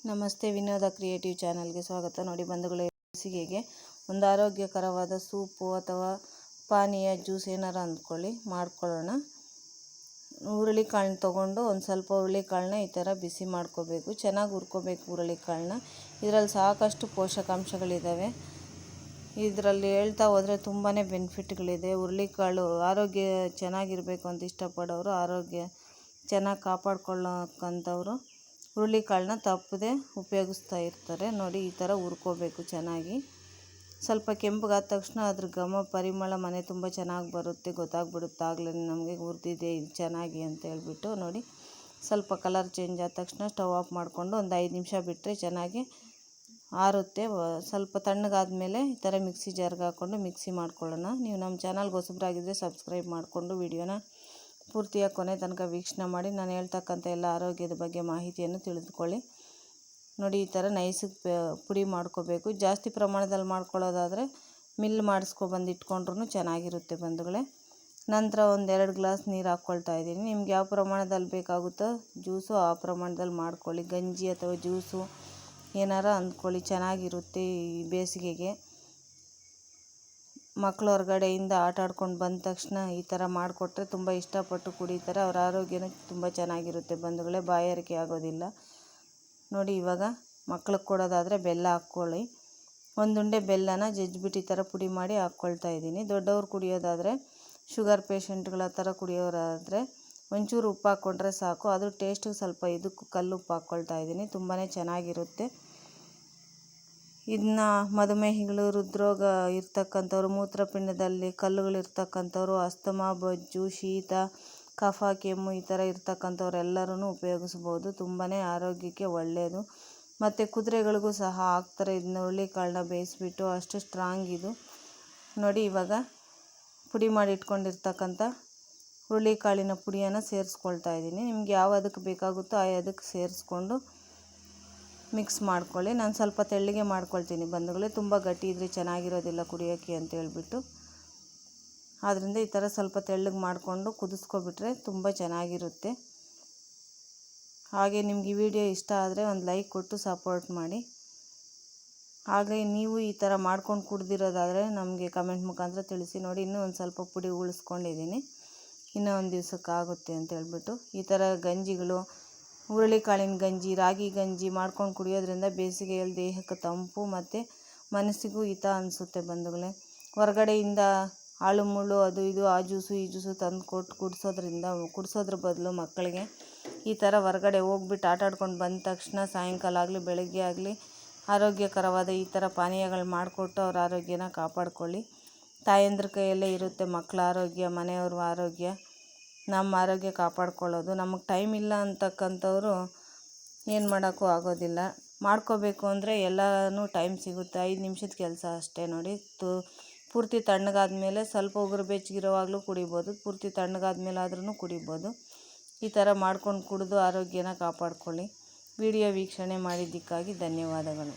ನಮಸ್ತೆ, ವಿನೋದ ಕ್ರಿಯೇಟಿವ್ ಚಾನಲ್ಗೆ ಸ್ವಾಗತ. ನೋಡಿ ಬಂಧುಗಳೇ, ಬೇಸಿಗೆಗೆ ಒಂದು ಆರೋಗ್ಯಕರವಾದ ಸೂಪು ಅಥವಾ ಪಾನೀಯ ಜ್ಯೂಸ್ ಏನಾರ ಅಂದ್ಕೊಳ್ಳಿ ಮಾಡ್ಕೊಳ್ಳೋಣ. ಹುರುಳಿಕಾಳನ್ನ ತೊಗೊಂಡು ಒಂದು ಸ್ವಲ್ಪ ಹುರುಳಿಕಾಳನ್ನ ಈ ಥರ ಬಿಸಿ ಮಾಡ್ಕೋಬೇಕು. ಚೆನ್ನಾಗಿ ಹುರ್ಕೋಬೇಕು ಹುರುಳಿಕಾಳನ್ನ. ಇದರಲ್ಲಿ ಸಾಕಷ್ಟು ಪೋಷಕಾಂಶಗಳಿದ್ದಾವೆ. ಇದರಲ್ಲಿ ಹೇಳ್ತಾ ಹೋದರೆ ತುಂಬಾ ಬೆನಿಫಿಟ್ಗಳಿದೆ. ಹುರುಳಿಕಾಳು ಆರೋಗ್ಯ ಚೆನ್ನಾಗಿರಬೇಕು ಅಂತ ಇಷ್ಟಪಡೋರು, ಆರೋಗ್ಯ ಚೆನ್ನಾಗಿ ಕಾಪಾಡ್ಕೊಳ್ಳೋಕ್ಕಂಥವ್ರು ಹುರುಳಿಕಾಳನ್ನ ತಪ್ಪದೆ ಉಪಯೋಗಿಸ್ತಾ ಇರ್ತಾರೆ. ನೋಡಿ, ಈ ಥರ ಹುರ್ಕೋಬೇಕು ಚೆನ್ನಾಗಿ. ಸ್ವಲ್ಪ ಕೆಂಪಗಾದ ತಕ್ಷಣ ಅದ್ರ ಘಮ ಪರಿಮಳ ಮನೆ ತುಂಬ ಚೆನ್ನಾಗಿ ಬರುತ್ತೆ, ಗೊತ್ತಾಗ್ಬಿಡುತ್ತೆ ಆಗಲೇ ನಮಗೆ ಹುರಿದಿದೆ ಇದು ಚೆನ್ನಾಗಿ ಅಂತ ಹೇಳ್ಬಿಟ್ಟು. ನೋಡಿ, ಸ್ವಲ್ಪ ಕಲರ್ ಚೇಂಜ್ ಆದ ತಕ್ಷಣ ಸ್ಟವ್ ಆಫ್ ಮಾಡಿಕೊಂಡು ಒಂದು 5 ನಿಮಿಷ ಬಿಟ್ಟರೆ ಚೆನ್ನಾಗಿ ಆರುತ್ತೆ. ಸ್ವಲ್ಪ ತಣ್ಣಗಾದ್ಮೇಲೆ ಈ ಥರ ಮಿಕ್ಸಿ ಜಾರ್ಗೆ ಹಾಕ್ಕೊಂಡು ಮಿಕ್ಸಿ ಮಾಡ್ಕೊಳ್ಳೋಣ. ನೀವು ನಮ್ಮ ಚಾನಲ್ಗೆ ಹೊಸಬ್ರಾಗಿದ್ದರೆ ಸಬ್ಸ್ಕ್ರೈಬ್ ಮಾಡಿಕೊಂಡು ವಿಡಿಯೋನ ಪೂರ್ತಿಯಾಗಿ ಕೊನೆ ತನಕ ವೀಕ್ಷಣೆ ಮಾಡಿ ನಾನು ಹೇಳ್ತಕ್ಕಂಥ ಎಲ್ಲ ಆರೋಗ್ಯದ ಬಗ್ಗೆ ಮಾಹಿತಿಯನ್ನು ತಿಳಿದುಕೊಳ್ಳಿ. ನೋಡಿ, ಈ ಥರ ನೈಸಿಗೆ ಪುಡಿ ಮಾಡ್ಕೋಬೇಕು. ಜಾಸ್ತಿ ಪ್ರಮಾಣದಲ್ಲಿ ಮಾಡ್ಕೊಳ್ಳೋದಾದರೆ ಮಿಲ್ ಮಾಡಿಸ್ಕೊಬಂದು ಇಟ್ಕೊಂಡ್ರೂ ಚೆನ್ನಾಗಿರುತ್ತೆ ಬಂಧುಗಳೇ. ನಂತರ ಒಂದು 2 ಗ್ಲಾಸ್ ನೀರು ಹಾಕ್ಕೊಳ್ತಾ ಇದ್ದೀನಿ. ನಿಮ್ಗೆ ಯಾವ ಪ್ರಮಾಣದಲ್ಲಿ ಬೇಕಾಗುತ್ತೋ ಜ್ಯೂಸು ಆ ಪ್ರಮಾಣದಲ್ಲಿ ಮಾಡ್ಕೊಳ್ಳಿ. ಗಂಜಿ ಅಥವಾ ಜ್ಯೂಸು ಏನಾರ ಅಂದ್ಕೊಳ್ಳಿ, ಚೆನ್ನಾಗಿರುತ್ತೆ ಈ ಬೇಸಿಗೆಗೆ. ಮಕ್ಕಳು ಹೊರಗಡೆಯಿಂದ ಆಟ ಆಡ್ಕೊಂಡು ಬಂದ ತಕ್ಷಣ ಈ ಥರ ಮಾಡಿಕೊಟ್ರೆ ತುಂಬ ಇಷ್ಟಪಟ್ಟು ಕುಡಿತಾರೆ. ಅವರ ಆರೋಗ್ಯನೂ ತುಂಬ ಚೆನ್ನಾಗಿರುತ್ತೆ ಬಂಧುಗಳೇ, ಬಾಯಾರಿಕೆ ಆಗೋದಿಲ್ಲ. ನೋಡಿ, ಇವಾಗ ಮಕ್ಳಿಗೆ ಕೊಡೋದಾದರೆ ಬೆಲ್ಲ ಹಾಕ್ಕೊಳ್ಳಿ. ಒಂದುಂಡೆ ಬೆಲ್ಲನ ಜಜ್ಜಿಬಿಟ್ಟು ಈ ಥರ ಪುಡಿ ಮಾಡಿ ಹಾಕ್ಕೊಳ್ತಾ ಇದ್ದೀನಿ. ದೊಡ್ಡವ್ರು ಕುಡಿಯೋದಾದರೆ, ಶುಗರ್ ಪೇಷಂಟ್ಗಳ ಥರ ಕುಡಿಯೋರಾದರೆ ಒಂಚೂರು ಉಪ್ಪು ಹಾಕ್ಕೊಂಡ್ರೆ ಸಾಕು. ಅದು ಟೇಸ್ಟಿಗೆ ಸ್ವಲ್ಪ ಇದಕ್ಕೂ ಕಲ್ಲುಪ್ಪು ಹಾಕ್ಕೊಳ್ತಾ ಇದ್ದೀನಿ. ತುಂಬಾ ಚೆನ್ನಾಗಿರುತ್ತೆ. ಇದನ್ನ ಮಧುಮೇಹಿಗಳು, ಹೃದ್ರೋಗ ಇರ್ತಕ್ಕಂಥವ್ರು, ಮೂತ್ರಪಿಂಡದಲ್ಲಿ ಕಲ್ಲುಗಳಿರ್ತಕ್ಕಂಥವ್ರು, ಅಸ್ತಮಾ, ಬೊಜ್ಜು, ಶೀತ, ಕಫ, ಕೆಮ್ಮು ಈ ಥರ ಇರ್ತಕ್ಕಂಥವ್ರೆಲ್ಲರೂ ಉಪಯೋಗಿಸ್ಬೋದು. ತುಂಬಾ ಆರೋಗ್ಯಕ್ಕೆ ಒಳ್ಳೆಯದು. ಮತ್ತು ಕುದುರೆಗಳಿಗೂ ಸಹ ಹಾಕ್ತಾರೆ ಇದನ್ನ. ಹುರುಳಿಕಾಳನ್ನ ಬೇಯಿಸ್ಬಿಟ್ಟು, ಅಷ್ಟು ಸ್ಟ್ರಾಂಗ್ ಇದು. ನೋಡಿ, ಇವಾಗ ಪುಡಿ ಮಾಡಿ ಇಟ್ಕೊಂಡಿರ್ತಕ್ಕಂಥ ಹುರುಳಿಕಾಳಿನ ಪುಡಿಯನ್ನು ಸೇರಿಸ್ಕೊಳ್ತಾ ಇದ್ದೀನಿ. ನಿಮ್ಗೆ ಯಾವ ಅದಕ್ಕೆ ಬೇಕಾಗುತ್ತೋ ಆ ಅದಕ್ಕೆ ಸೇರಿಸ್ಕೊಂಡು ಮಿಕ್ಸ್ ಮಾಡ್ಕೊಳ್ಳಿ. ನಾನು ಸ್ವಲ್ಪ ತೆಳ್ಳಗೆ ಮಾಡ್ಕೊಳ್ತೀನಿ ಬಂಧುಗಳೇ, ತುಂಬ ಗಟ್ಟಿ ಇದ್ದರೆ ಚೆನ್ನಾಗಿರೋದಿಲ್ಲ ಕುಡಿಯೋಕ್ಕೆ ಅಂತ ಹೇಳ್ಬಿಟ್ಟು. ಆದ್ದರಿಂದ ಈ ಥರ ಸ್ವಲ್ಪ ತೆಳ್ಳಗೆ ಮಾಡಿಕೊಂಡು ಕುದಿಸ್ಕೊಬಿಟ್ರೆ ತುಂಬ ಚೆನ್ನಾಗಿರುತ್ತೆ. ಹಾಗೆ ನಿಮ್ಗೆ ಈ ವಿಡಿಯೋ ಇಷ್ಟ ಆದರೆ ಒಂದು ಲೈಕ್ ಕೊಟ್ಟು ಸಪೋರ್ಟ್ ಮಾಡಿ. ಹಾಗೆ ನೀವು ಈ ಥರ ಮಾಡ್ಕೊಂಡು ಕುಡ್ದಿರೋದಾದರೆ ನಮಗೆ ಕಮೆಂಟ್ ಮುಖಾಂತರ ತಿಳಿಸಿ. ನೋಡಿ, ಇನ್ನೂ ಒಂದು ಸ್ವಲ್ಪ ಪುಡಿ ಉಳಿಸ್ಕೊಂಡಿದ್ದೀನಿ, ಇನ್ನೂ ಒಂದು ದಿವಸಕ್ಕಾಗುತ್ತೆ ಅಂತ ಹೇಳ್ಬಿಟ್ಟು. ಈ ಥರ ಗಂಜಿಗಳು, ಹುರುಳಿಕಾಳಿನ ಗಂಜಿ, ರಾಗಿ ಗಂಜಿ ಮಾಡ್ಕೊಂಡು ಕುಡಿಯೋದ್ರಿಂದ ಬೇಸಿಗೆಯಲ್ಲಿ ದೇಹಕ್ಕೆ ತಂಪು ಮತ್ತು ಮನಸ್ಸಿಗೂ ಹಿತ ಅನಿಸುತ್ತೆ ಬಂಧುಗಳೇ. ಹೊರಗಡೆಯಿಂದ ಹಾಳು ಮುಳ್ಳು ಅದು ಇದು ಆ ಜ್ಯೂಸು ಈ ಜ್ಯೂಸು ತಂದು ಕೊಟ್ಟು ಕುಡಿಸೋದ್ರ ಬದಲು ಮಕ್ಕಳಿಗೆ ಈ ಥರ ಹೊರಗಡೆ ಹೋಗ್ಬಿಟ್ಟು ಆಟ ಆಡ್ಕೊಂಡು ಬಂದ ತಕ್ಷಣ ಸಾಯಂಕಾಲ ಆಗಲಿ ಬೆಳಗ್ಗೆ ಆಗಲಿ ಆರೋಗ್ಯಕರವಾದ ಈ ಥರ ಪಾನೀಯಗಳು ಮಾಡಿಕೊಟ್ಟು ಅವ್ರ ಆರೋಗ್ಯನ ಕಾಪಾಡ್ಕೊಳ್ಳಿ. ತಾಯಂದ್ರ ಕೈಯಲ್ಲೇ ಇರುತ್ತೆ ಮಕ್ಕಳ ಆರೋಗ್ಯ, ಮನೆಯವ್ರ ಆರೋಗ್ಯ, ನಮ್ಮ ಆರೋಗ್ಯ ಕಾಪಾಡ್ಕೊಳ್ಳೋದು. ನಮಗೆ ಟೈಮ್ ಇಲ್ಲ ಅಂತಕ್ಕಂಥವ್ರು ಏನು ಮಾಡೋಕ್ಕೂ ಆಗೋದಿಲ್ಲ. ಮಾಡ್ಕೋಬೇಕು ಅಂದರೆ ಎಲ್ಲನೂ ಟೈಮ್ ಸಿಗುತ್ತೆ. 5 ನಿಮಿಷದ ಕೆಲಸ ಅಷ್ಟೇ. ನೋಡಿ, ಪೂರ್ತಿ ತಣ್ಣಗಾದ್ಮೇಲೆ ಸ್ವಲ್ಪ ಉಗುರು ಬೆಚ್ಚಗಿರೋವಾಗಲೂ ಕುಡಿಬೋದು, ಪೂರ್ತಿ ತಣ್ಣಗಾದ್ಮೇಲೆ ಆದ್ರೂ ಕುಡಿಬೋದು. ಈ ಥರ ಮಾಡ್ಕೊಂಡು ಕುಡಿದು ಆರೋಗ್ಯನ ಕಾಪಾಡ್ಕೊಳ್ಳಿ. ವಿಡಿಯೋ ವೀಕ್ಷಣೆ ಮಾಡಿದ್ದಕ್ಕಾಗಿ ಧನ್ಯವಾದಗಳು.